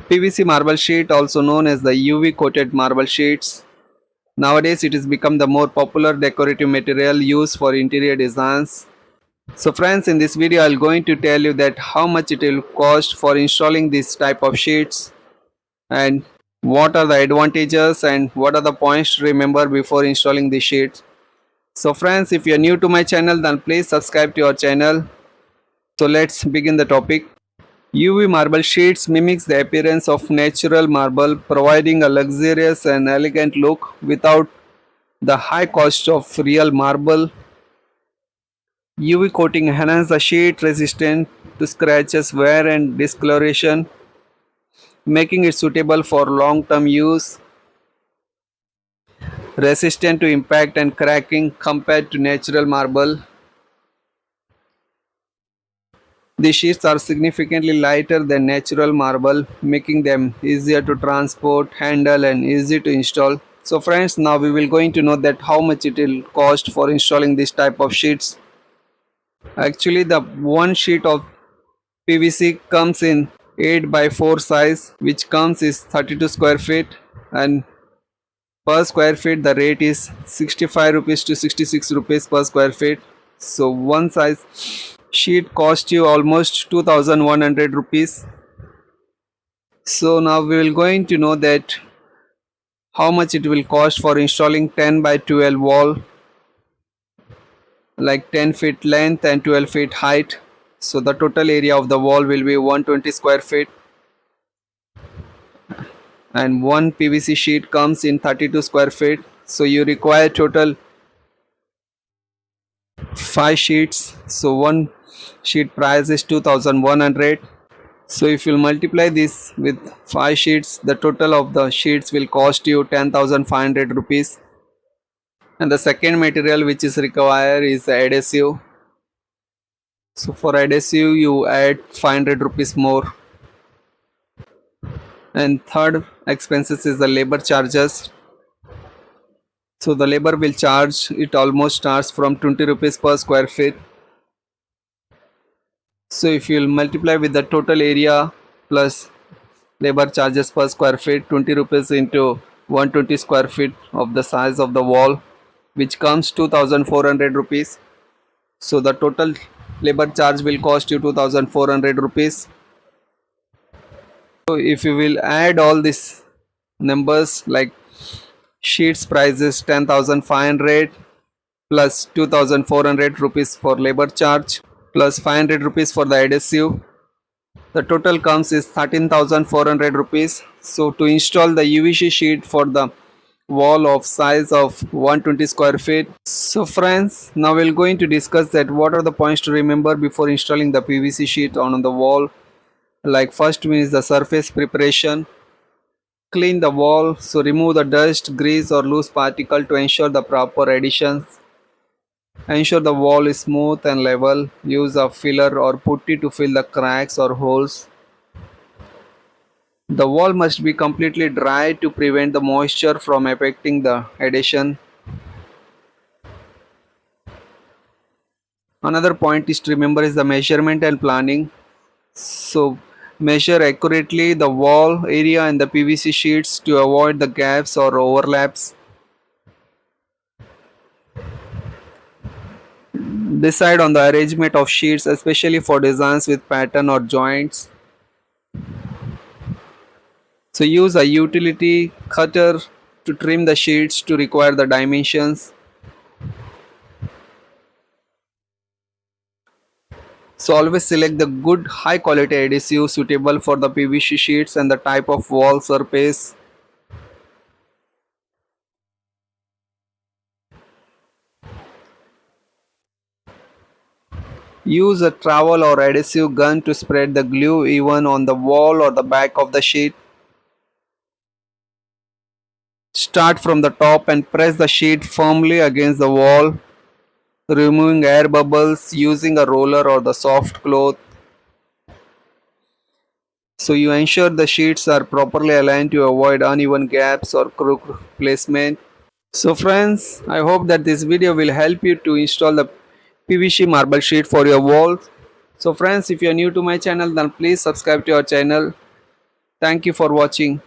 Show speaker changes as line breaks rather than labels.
PVC marble sheet, also known as the UV coated marble sheets. Nowadays it has become the more popular decorative material used for interior designs. So friends, in this video I'm going to tell you that how much it will cost for installing this type of sheets, and what are the advantages and what are the points to remember before installing the sheets. So friends, if you are new to my channel, then please subscribe to our channel. So let's begin the topic. UV marble sheets mimics the appearance of natural marble, providing a luxurious and elegant look without the high cost of real marble. UV coating enhances the sheet resistant to scratches, wear and discoloration, making it suitable for long-term use, resistant to impact and cracking compared to natural marble. The sheets are significantly lighter than natural marble, making them easier to transport, handle and easy to install. So friends, now we will going to know that how much it will cost for installing this type of sheets. Actually, the one sheet of PVC comes in 8 by 4 size, which comes is 32 square feet, and per square feet the rate is 65 rupees to 66 rupees per square feet. So one size sheet cost you almost 2100 rupees. So now we will going to know that how much it will cost for installing 10 by 12 wall, like 10 feet length and 12 feet height. So the total area of the wall will be 120 square feet, and one PVC sheet comes in 32 square feet. So you require total 5 sheets. So one sheet price is 2100. So if you multiply this with 5 sheets, the total of the sheets will cost you 10,500 rupees. And the second material which is required is adhesive. So for adhesive you add 500 rupees more. And third expenses is the labor charges. So the labor will charge, it almost starts from 20 rupees per square feet. So if you will multiply with the total area plus labor charges per square feet, 20 rupees into 120 square feet of the size of the wall, which comes 2400 rupees. So the total labor charge will cost you 2400 rupees. So if you will add all these numbers, like sheets price is 10,500 plus 2400 rupees for labor charge plus 500 rupees for the adhesive, the total comes is 13,400 rupees. So to install the UVC sheet for the wall of size of 120 square feet. So friends, now we're going to discuss that what are the points to remember before installing the PVC sheet on the wall. Like first one is the surface preparation. Clean the wall, so remove the dust, grease or loose particle to ensure the proper adhesions. Ensure the wall is smooth and level. Use a filler or putty to fill the cracks or holes. The wall must be completely dry to prevent the moisture from affecting the adhesion. Another point is to remember is the measurement and planning. So measure accurately the wall area and the PVC sheets to avoid the gaps or overlaps. Decide on the arrangement of sheets, especially for designs with pattern or joints. So use a utility cutter to trim the sheets to require the dimensions. So always select the good high quality adhesive suitable for the PVC sheets and the type of wall surface. Use a trowel or adhesive gun to spread the glue even on the wall or the back of the sheet. Start from the top and press the sheet firmly against the wall, removing air bubbles using a roller or the soft cloth. So you ensure the sheets are properly aligned to avoid uneven gaps or crooked placement. So friends, I hope that this video will help you to install the PVC marble sheet for your walls. So friends, if you are new to my channel, then please subscribe to our channel. Thank you for watching.